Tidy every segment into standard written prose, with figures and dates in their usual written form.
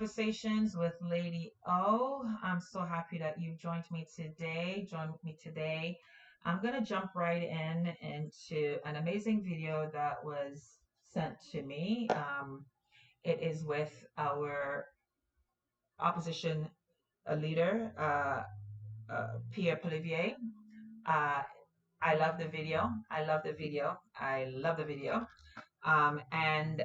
Conversations with Lady O. I'm so happy that you've joined me today. Join with me today. I'm going to jump right in into an amazing video that was sent to me. It is with our opposition leader, Pierre. Uh, I love the video. I love the video. I love the video. And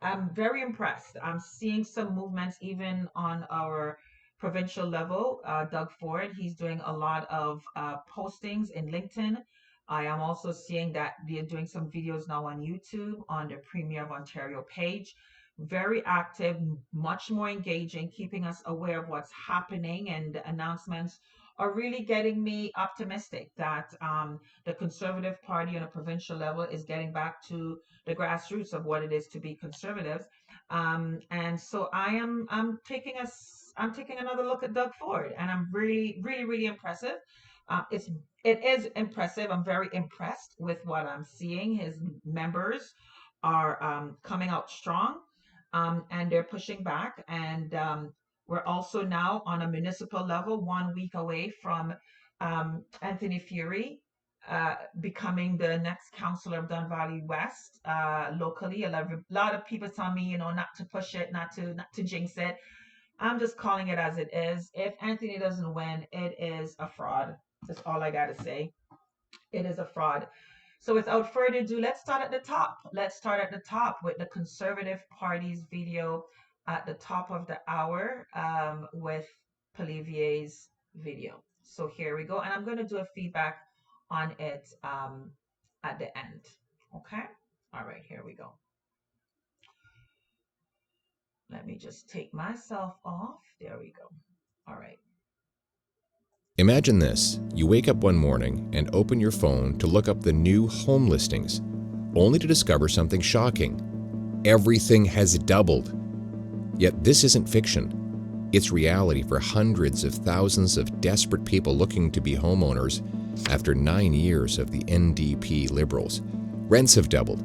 I'm very impressed. I'm seeing some movements even on our provincial level. Doug Ford, he's doing a lot of postings in LinkedIn. I am also seeing that they're doing some videos now on YouTube on the Premier of Ontario page. Very active, much more engaging, keeping us aware of what's happening, and the announcements are really getting me optimistic that the Conservative Party on a provincial level is getting back to the grassroots of what it is to be conservative. And so I'm taking another look at Doug Ford, and I'm really impressive. It is impressive. I'm very impressed with what I'm seeing. His members are coming out strong, and they're pushing back. And we're also now on a municipal level, 1 week away from Anthony Furey becoming the next councillor of Don Valley West locally. A lot of people tell me, not to push it, not to jinx it. I'm just calling it as it is. If Anthony doesn't win, it is a fraud. That's all I gotta say. It is a fraud. So without further ado, let's start at the top. Let's start at the top with the Conservative Party's video at the top of the hour with Polivier's video. So here we go. And I'm going to do a feedback on it at the end. Okay? All right, here we go. Let me just take myself off. There we go. All right. Imagine this. You wake up one morning and open your phone to look up the new home listings, only to discover something shocking. Everything has doubled. Yet this isn't fiction. It's reality for hundreds of thousands of desperate people looking to be homeowners after 9 years of the NDP Liberals. Rents have doubled.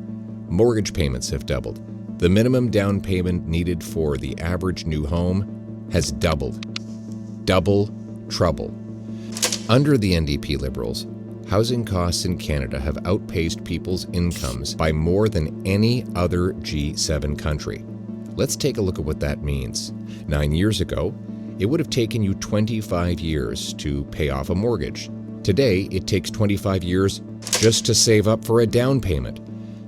Mortgage payments have doubled. The minimum down payment needed for the average new home has doubled. Double trouble. Under the NDP Liberals, housing costs in Canada have outpaced people's incomes by more than any other G7 country. Let's take a look at what that means. 9 years ago, it would have taken you 25 years to pay off a mortgage. Today, it takes 25 years just to save up for a down payment.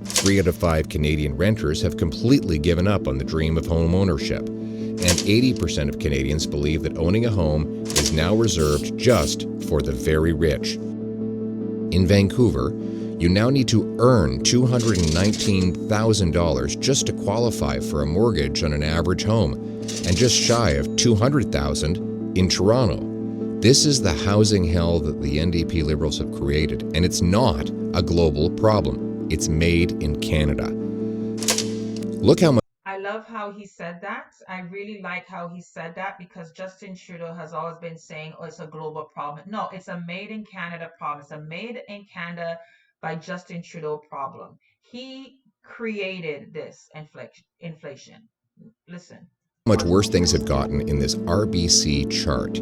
3 out of 5 Canadian renters have completely given up on the dream of home ownership. And 80% of Canadians believe that owning a home is now reserved just for the very rich. In Vancouver, you now need to earn $219,000 just to qualify for a mortgage on an average home, and just shy of $200,000 in Toronto. This is the housing hell that the NDP Liberals have created, and it's not a global problem. It's made in Canada. Look how much I love how he said that. I really like how he said that, because Justin Trudeau has always been saying, oh, it's a global problem. No, it's a made in Canada problem. It's a made in Canada by Justin Trudeau problem. He created this inflation. Listen. much worse things have gotten in this RBC chart.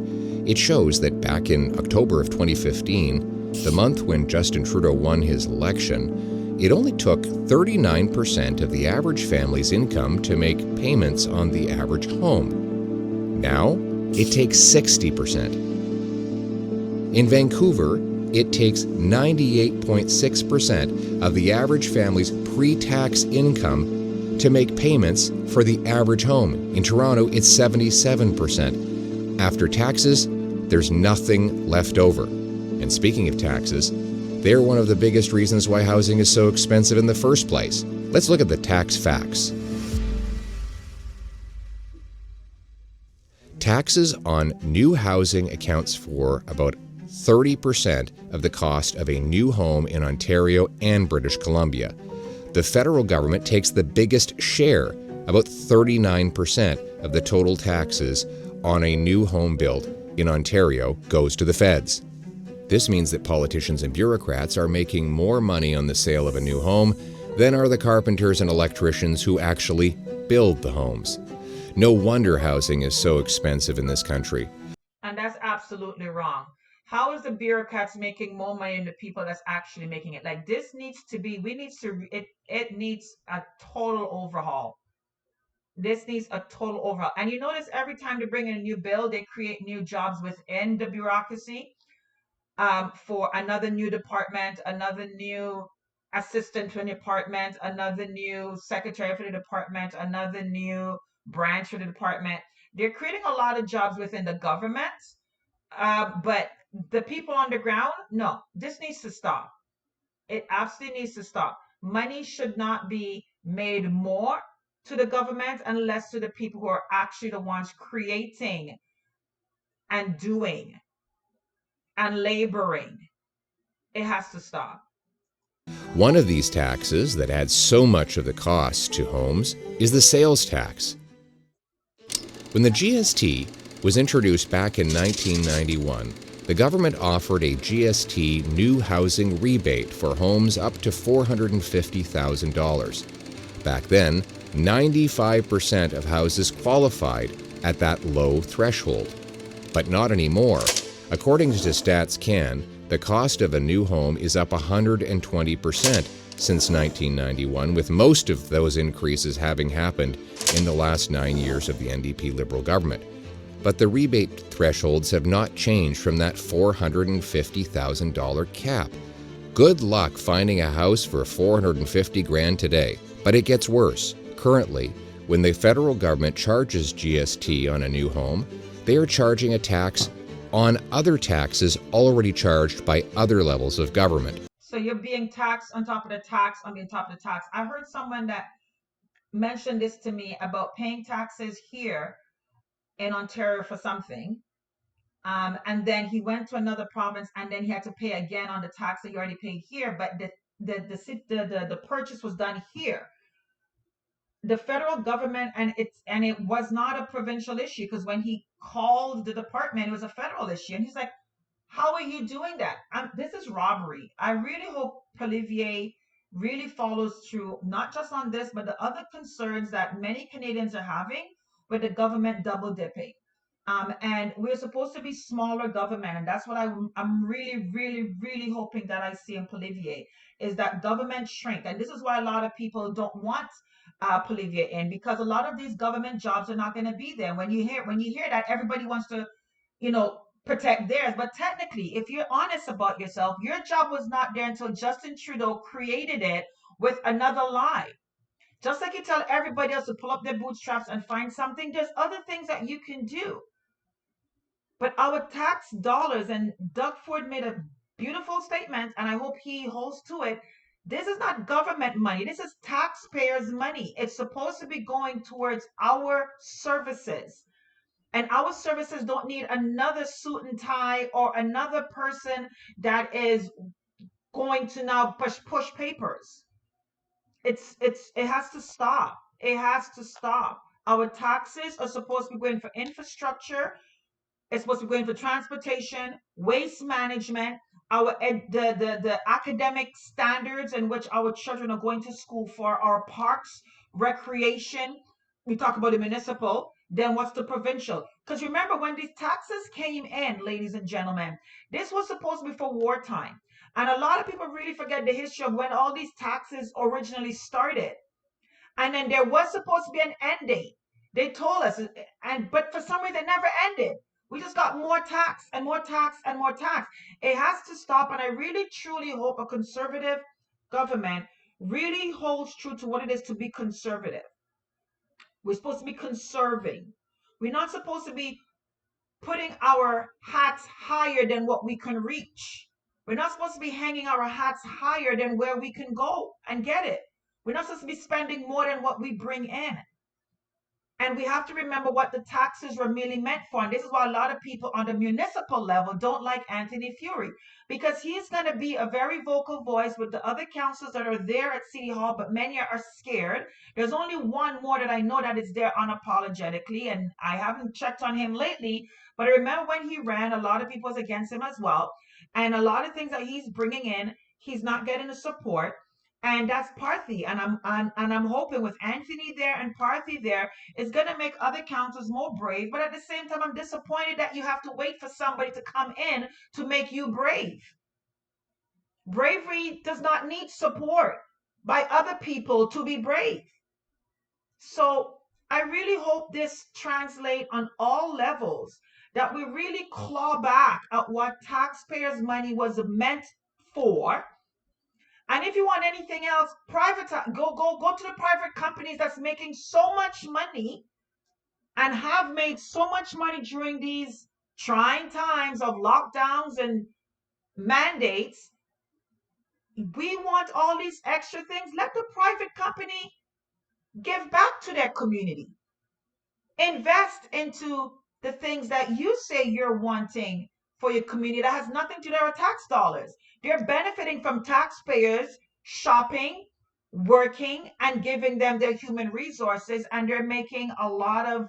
It shows that back in October of 2015, the month when Justin Trudeau won his election, it only took 39% of the average family's income to make payments on the average home. Now, it takes 60%. In Vancouver, it takes 98.6% of the average family's pre-tax income to make payments for the average home. In Toronto, it's 77%. After taxes, there's nothing left over. And speaking of taxes, they're one of the biggest reasons why housing is so expensive in the first place. Let's look at the tax facts. Taxes on new housing accounts for about 30% of the cost of a new home in Ontario and British Columbia. The federal government takes the biggest share, about 39% of the total taxes on a new home built in Ontario goes to the feds. This means that politicians and bureaucrats are making more money on the sale of a new home than are the carpenters and electricians who actually build the homes. No wonder housing is so expensive in this country. And that's absolutely wrong. How is the bureaucrats making more money than the people that's actually making it? Like this needs to be, we need to, it needs a total overhaul. This needs a total overhaul. And you notice every time they bring in a new bill, they create new jobs within the bureaucracy, for another new department, another new assistant to a department, another new secretary for the department, another new branch for the department. They're creating a lot of jobs within the government, but the people on the ground, no, this needs to stop. It absolutely needs to stop. Money should not be made more to the government unless to the people who are actually the ones creating and doing and laboring. It has to stop. One of these taxes that adds so much of the cost to homes is the sales tax. When the GST was introduced back in 1991, the government offered a GST new housing rebate for homes up to $450,000. Back then, 95% of houses qualified at that low threshold. But not anymore. According to Stats Can, the cost of a new home is up 120% since 1991, with most of those increases having happened in the last 9 years of the NDP Liberal government. But the rebate thresholds have not changed from that $450,000 cap. Good luck finding a house for 450 grand today. But it gets worse. Currently, when the federal government charges GST on a new home, they are charging a tax on other taxes already charged by other levels of government. So you're being taxed on top of the tax on the top of the tax. I heard someone that mentioned this to me about paying taxes here in Ontario for something. And then he went to another province and then he had to pay again on the tax that he already paid here, but the purchase was done here. The federal government, and it was not a provincial issue, because when he called the department, it was a federal issue, and he's like, how are you doing that? This is robbery. I really hope Olivier really follows through, not just on this, but the other concerns that many Canadians are having with the government double dipping. And we're supposed to be smaller government, and that's what I'm really, really, really hoping that I see in Olivier, is that government shrink. And this is why a lot of people don't want Olivier in, because a lot of these government jobs are not going to be there. When you hear that, everybody wants to, protect theirs. But technically, if you're honest about yourself, your job was not there until Justin Trudeau created it with another lie. Just like you tell everybody else to pull up their bootstraps and find something, there's other things that you can do. But our tax dollars, and Doug Ford made a beautiful statement, and I hope he holds to it. This is not government money. This is taxpayers' money. It's supposed to be going towards our services. And our services don't need another suit and tie or another person that is going to now push papers. It has to stop. It has to stop. Our taxes are supposed to be going for infrastructure. It's supposed to be going for transportation, waste management, the academic standards in which our children are going to school for, our parks, recreation. We talk about the municipal. Then what's the provincial? Because remember, when these taxes came in, ladies and gentlemen, this was supposed to be for wartime. And a lot of people really forget the history of when all these taxes originally started. And then there was supposed to be an end date. They told us, but for some reason it never ended. We just got more tax and more tax and more tax. It has to stop, and I really truly hope a conservative government really holds true to what it is to be conservative. We're supposed to be conserving. We're not supposed to be putting our hats higher than what we can reach. We're not supposed to be hanging our hats higher than where we can go and get it. We're not supposed to be spending more than what we bring in. And we have to remember what the taxes were really meant for. And this is why a lot of people on the municipal level don't like Anthony Furey, because he's going to be a very vocal voice with the other councils that are there at City Hall, but many are scared. There's only one more that I know that is there unapologetically, and I haven't checked on him lately, but I remember when he ran, a lot of people was against him as well. And a lot of things that he's bringing in, he's not getting the support. And that's Parthy, and I'm hoping with Anthony there and Parthy there, it's gonna make other councils more brave. But at the same time, I'm disappointed that you have to wait for somebody to come in to make you brave. Bravery does not need support by other people to be brave. So I really hope this translates on all levels, that we really claw back at what taxpayers' money was meant for. And if you want anything else, private, go to the private companies that's making so much money and have made so much money during these trying times of lockdowns and mandates. We want all these extra things. Let the private company give back to their community. Invest into the things that you say you're wanting for your community that has nothing to do with tax dollars. They're benefiting from taxpayers shopping, working, and giving them their human resources, and they're making a lot of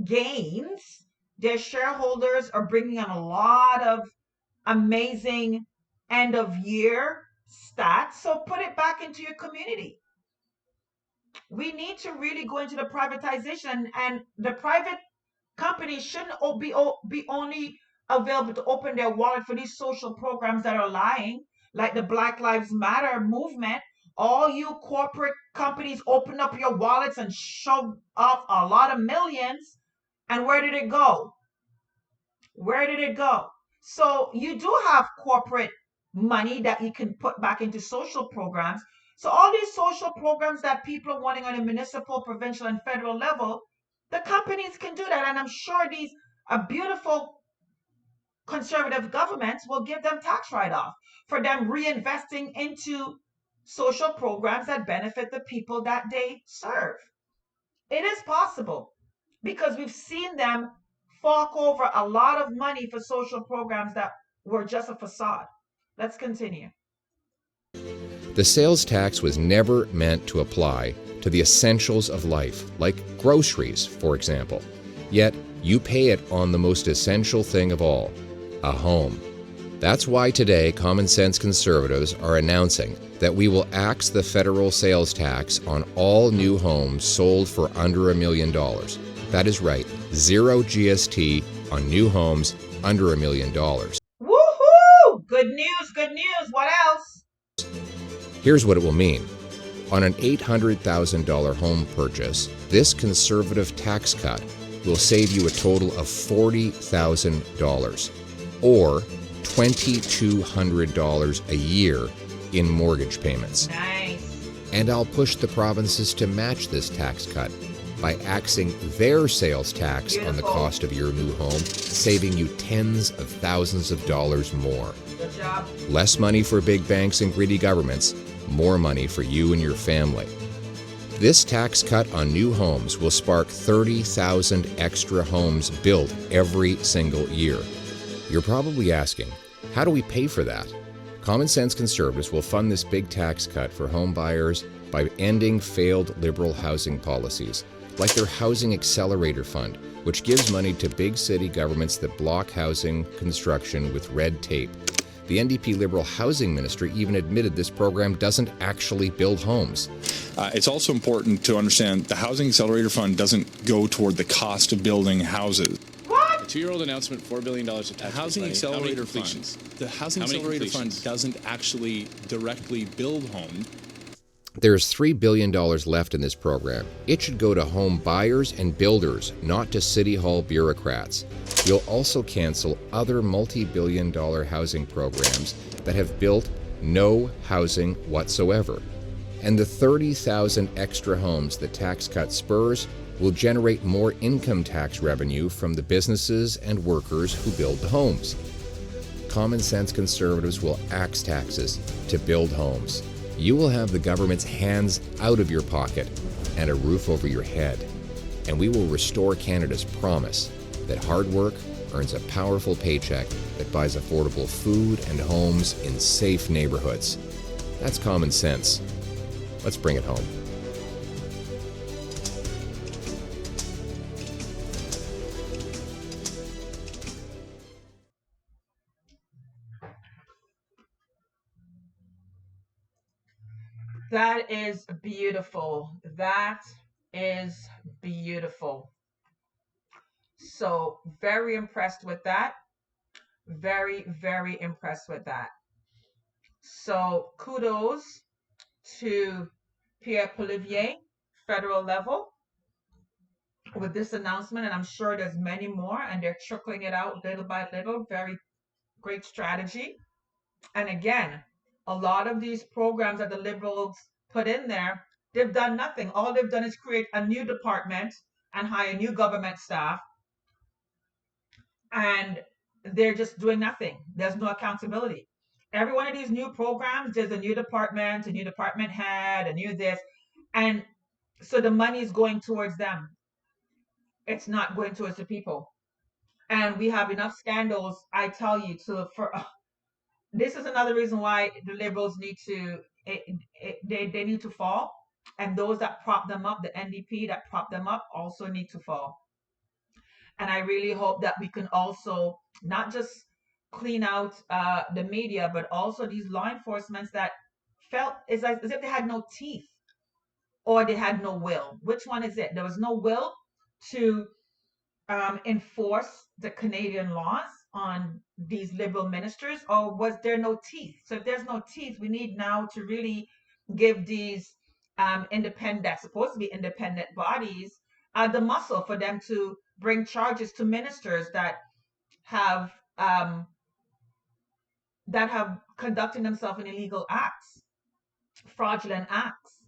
gains. Their shareholders are bringing in a lot of amazing end of year stats. So put it back into your community. We need to really go into the privatization, and the private companies shouldn't be only available to open their wallet for these social programs that are lying, like the Black Lives Matter movement. All you corporate companies open up your wallets and shove off a lot of millions. And where did it go? Where did it go? So you do have corporate money that you can put back into social programs. So all these social programs that people are wanting on a municipal, provincial, and federal level, the companies can do that. And I'm sure these beautiful conservative governments will give them tax write-off for them reinvesting into social programs that benefit the people that they serve. It is possible because we've seen them fork over a lot of money for social programs that were just a facade. Let's continue. The sales tax was never meant to apply to the essentials of life, like groceries, for example. Yet, you pay it on the most essential thing of all, a home. That's why today Common Sense Conservatives are announcing that we will axe the federal sales tax on all new homes sold for under $1 million. That is right, zero GST on new homes under $1 million. Woohoo! Good news, good news. What else? Here's what it will mean. On an $800,000 home purchase, this conservative tax cut will save you a total of $40,000 or $2,200 a year in mortgage payments. Nice. And I'll push the provinces to match this tax cut by axing their sales tax on the cost of your new home, saving you tens of thousands of dollars more. Good job. Less money for big banks and greedy governments, more money for you and your family. This tax cut on new homes will spark 30,000 extra homes built every single year. You're probably asking, how do we pay for that? Common Sense Conservatives will fund this big tax cut for home buyers by ending failed Liberal housing policies, like their Housing Accelerator Fund, which gives money to big city governments that block housing construction with red tape. The NDP Liberal Housing Ministry even admitted this program doesn't actually build homes. It's also important to understand the Housing Accelerator Fund doesn't go toward the cost of building houses. What? A 2-year-old announcement, $4 billion of tax Housing money. Accelerator How many Fund. completions? The Housing How many Accelerator Fund completions? doesn't actually directly build homes. There's $3 billion left in this program. It should go to home buyers and builders, not to City Hall bureaucrats. You'll also cancel other multi-billion-dollar housing programs that have built no housing whatsoever. And the 30,000 extra homes the tax cut spurs will generate more income tax revenue from the businesses and workers who build the homes. Common Sense Conservatives will axe taxes to build homes. You will have the government's hands out of your pocket and a roof over your head. And we will restore Canada's promise that hard work earns a powerful paycheck that buys affordable food and homes in safe neighborhoods. That's common sense. Let's bring it home. That is beautiful. That is beautiful. So, very impressed with that. Very, very impressed with that. So, kudos to Pierre Polivier, federal level, with this announcement. And I'm sure there's many more, and they're trickling it out little by little. Very great strategy. And again, a lot of these programs that the liberals put in there, they've done nothing. All they've done is create a new department and hire new government staff, and they're just doing nothing. There's no accountability. Every one of these new programs, there's a new department head, a new this, and so the money is going towards them. It's not going towards the people. And we have enough scandals, I tell you, to for this is another reason why the liberals need to they need to fall, and those that prop them up, the NDP that prop them up, also need to fall. And I really hope that we can also not just clean out the media, but also these law enforcements that felt as if they had no teeth or they had no will. Which one is it? There was no will to enforce the Canadian laws on these liberal ministers, or was there no teeth? So if there's no teeth, we need now to really give these independent, that's supposed to be independent bodies, the muscle for them to bring charges to ministers have um, that have conducting themselves in illegal acts, fraudulent acts,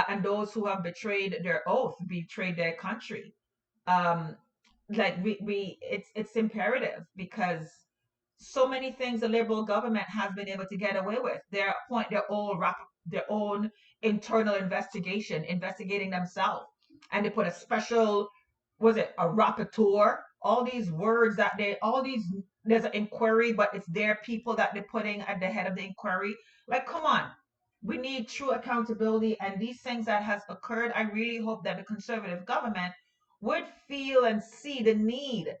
and those who have betrayed their oath, betrayed their country. um like we it's imperative, because so many things the liberal government has been able to get away with. They appoint their own internal investigation, investigating themselves, and they put a special, was it a rapporteur, all these words that they all these there's an inquiry, but it's their people that they're putting at the head of the inquiry. Like, come on, we need true accountability. And these things that has occurred, I really hope that the conservative government would feel and see the need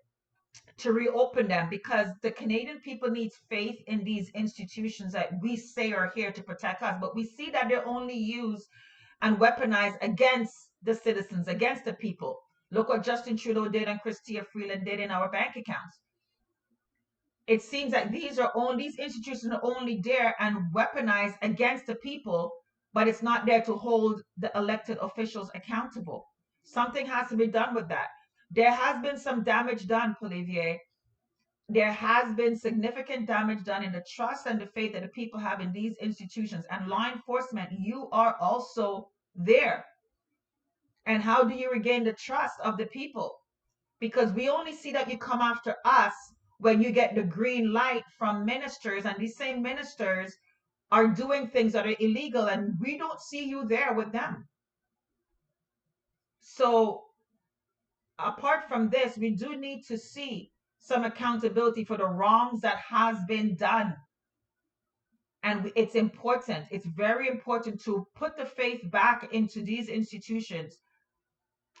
to reopen them, because the Canadian people needs faith in these institutions that we say are here to protect us, but we see that they're only used and weaponized against the citizens, against the people. Look what Justin Trudeau did and Chrystia Freeland did in our bank accounts. It seems that these institutions are only there and weaponized against the people, but it's not there to hold the elected officials accountable. Something has to be done with that. There has been some damage done, Polivier. There has been significant damage done in the trust and the faith that the people have in these institutions. And law enforcement, you are also there. And how do you regain the trust of the people? Because we only see that you come after us when you get the green light from ministers, and these same ministers are doing things that are illegal, and we don't see you there with them. So apart from this, we do need to see some accountability for the wrongs that has been done. And it's important, it's very important to put the faith back into these institutions.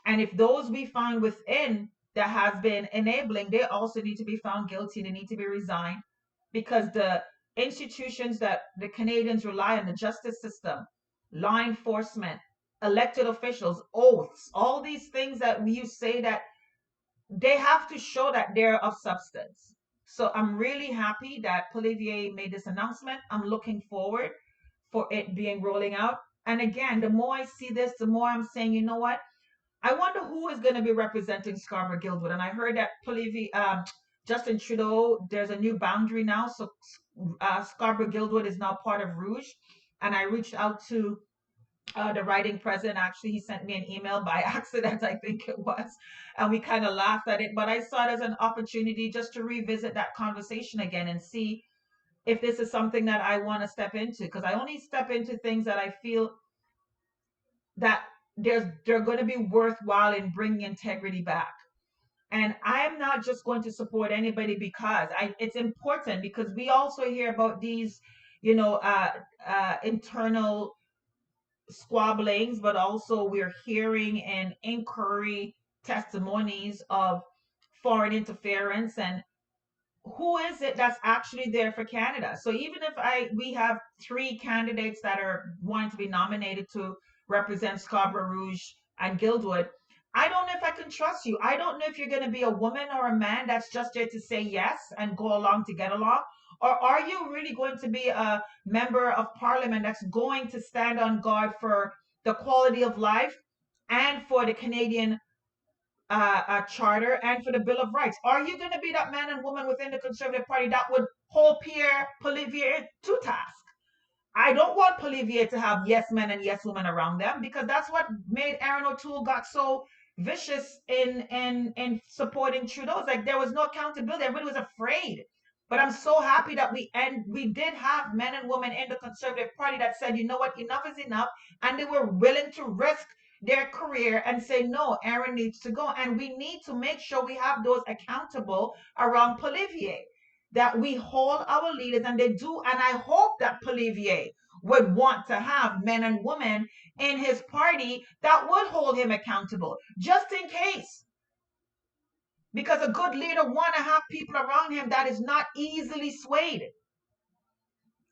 And if those we find within that has been enabling, they also need to be found guilty. They need to be resigned, because the institutions that the Canadians rely on, the justice system, law enforcement, elected officials, oaths, all these things that you say, that they have to show that they're of substance. So I'm really happy that Polivier made this announcement. I'm looking forward for it being rolling out. And again, the more I see this, the more I'm saying, you know what? I wonder who is going to be representing Scarborough Guildwood. And I heard that Justin Trudeau, there's a new boundary now. So Scarborough Guildwood is now part of Rouge. And I reached out to the writing president. Actually, he sent me an email by accident, I think it was, and we kind of laughed at it. But I saw it as an opportunity just to revisit that conversation again and see if this is something that I want to step into, because I only step into things that I feel that they're going to be worthwhile in bringing integrity back. And I'm not just going to support anybody because it's important, because we also hear about these, internal squabblings, but also we're hearing in inquiry testimonies of foreign interference. And who is it that's actually there for Canada? So even if we have three candidates that are wanting to be nominated to represent Scarborough Rouge and Guildwood, I don't know if I can trust you. I don't know if you're going to be a woman or a man that's just there to say yes and go along to get along. Or are you really going to be a member of parliament that's going to stand on guard for the quality of life and for the Canadian charter and for the Bill of Rights? Are you going to be that man and woman within the Conservative Party that would hold Pierre Poilievre to task? I don't want Poilievre to have yes men and yes women around them, because that's what made Aaron O'Toole got so vicious in supporting Trudeau. It's like there was no accountability. Everybody was afraid. But I'm so happy that we did have men and women in the Conservative Party that said, you know what, enough is enough, and they were willing to risk their career and say, no, Aaron needs to go. And we need to make sure we have those accountable around Poilievre, that we hold our leaders, and they do. And I hope that Poilievre would want to have men and women in his party that would hold him accountable, just in case. Because a good leader want to have people around him that is not easily swayed.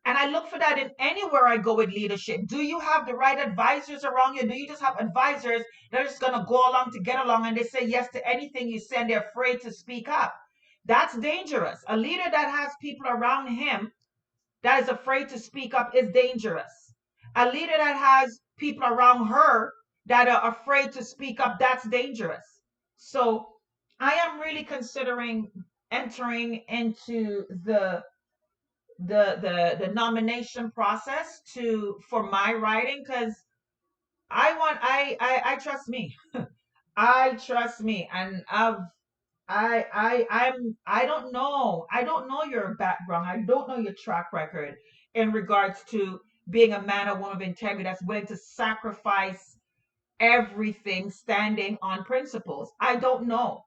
And I look for that in anywhere I go with leadership. Do you have the right advisors around you? Do you just have advisors that are just going to go along to get along, and they say yes to anything you say and they're afraid to speak up? That's dangerous. A leader that has people around him that is afraid to speak up is dangerous. A leader that has people around her that are afraid to speak up, that's dangerous. So I am really considering entering into the nomination process to for my writing, because I trust me. I trust me, and I don't know your background. I don't know your track record in regards to being a man or woman of integrity that's willing to sacrifice everything standing on principles. I don't know.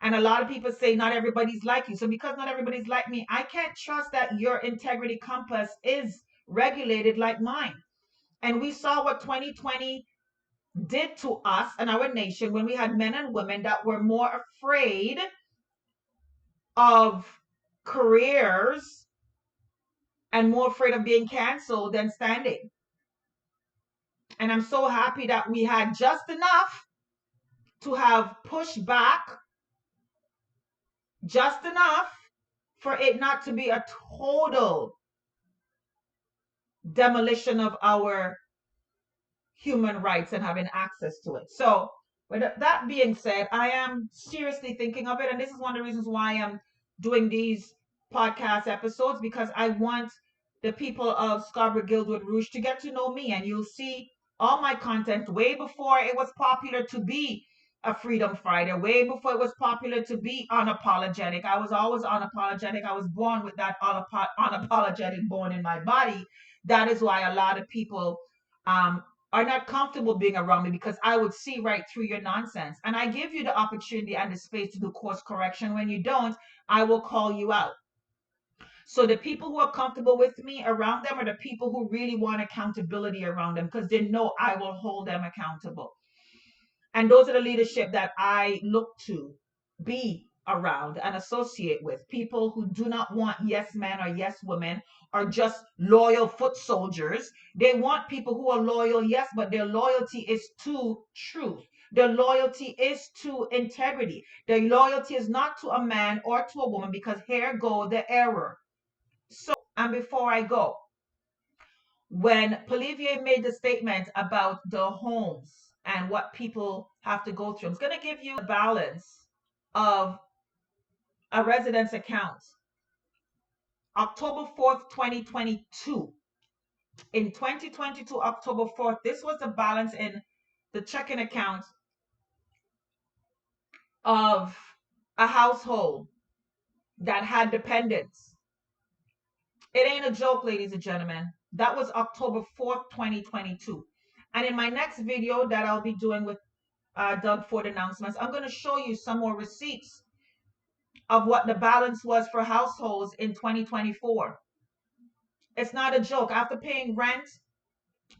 And a lot of people say not everybody's like you. So because not everybody's like me, I can't trust that your integrity compass is regulated like mine. And we saw what 2020 did to us and our nation when we had men and women that were more afraid of careers and more afraid of being canceled than standing. And I'm so happy that we had just enough to have pushed back, just enough for it not to be a total demolition of our human rights and having access to it. So, with that being said, I am seriously thinking of it. And this is one of the reasons why I'm doing these podcast episodes, because I want the people of Scarborough Guildwood Rouge to get to know me. And you'll see all my content way before it was popular to be a freedom fighter, way before it was popular to be unapologetic. I was always unapologetic. I was born with that unapologetic bone in my body. That is why a lot of people are not comfortable being around me, because I would see right through your nonsense. And I give you the opportunity and the space to do course correction. When you don't, I will call you out. So the people who are comfortable with me around them are the people who really want accountability around them, because they know I will hold them accountable. And those are the leadership that I look to be around and associate with. People who do not want yes men or yes women or just loyal foot soldiers. They want people who are loyal, yes, but their loyalty is to truth. Their loyalty is to integrity. Their loyalty is not to a man or to a woman, because here go the error. So, and before I go, when Poilievre made the statement about the homes and what people have to go through, I'm going to give you a balance of a residence account. October 4th, 2022. In 2022, October 4th, this was the balance in the checking account of a household that had dependents. It ain't a joke, ladies and gentlemen. That was October 4th, 2022. And in my next video that I'll be doing with Doug Ford announcements, I'm going to show you some more receipts of what the balance was for households in 2024. It's not a joke. After paying rent,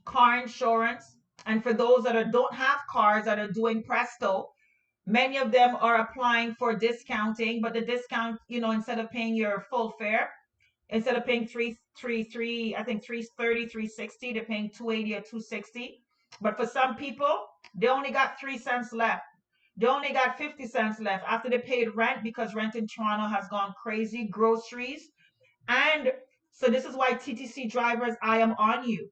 car insurance, and for those that don't have cars that are doing Presto, Many of them are applying for discounting, but the discount, instead of paying your full fare, instead of paying I think 330, 360, they're paying 280 or 260. But for some people, they only got 3 cents left. They only got 50 cents left after they paid rent, because rent in Toronto has gone crazy, groceries. And so this is why TTC drivers, I am on you.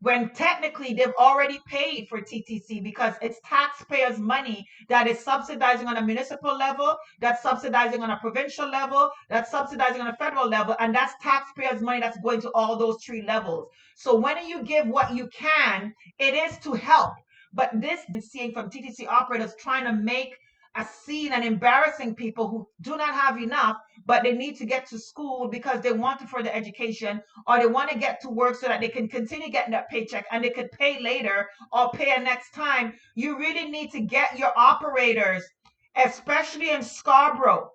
When technically they've already paid for TTC, because it's taxpayers' money that is subsidizing on a municipal level, that's subsidizing on a provincial level, that's subsidizing on a federal level, and that's taxpayers' money that's going to all those three levels. So when you give what you can, it is to help. But this seeing from TTC operators trying to make a scene and embarrassing people who do not have enough, but they need to get to school because they want to further education, or they want to get to work so that they can continue getting that paycheck and they could pay later or pay next time. You really need to get your operators, especially in Scarborough,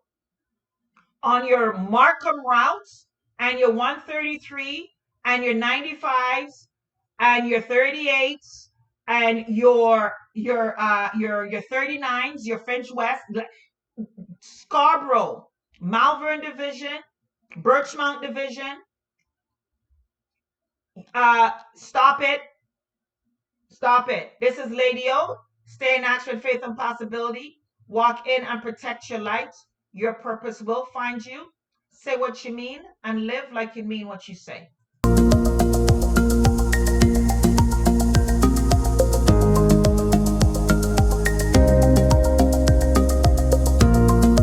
on your Markham routes and your 133 and your 95s and your 38s and your 39s, your Finch West, Scarborough, Malvern Division, Birchmount Division. Stop it. Stop it. This is Lady O. Stay in action, faith, and possibility. Walk in and protect your light. Your purpose will find you. Say what you mean and live like you mean what you say.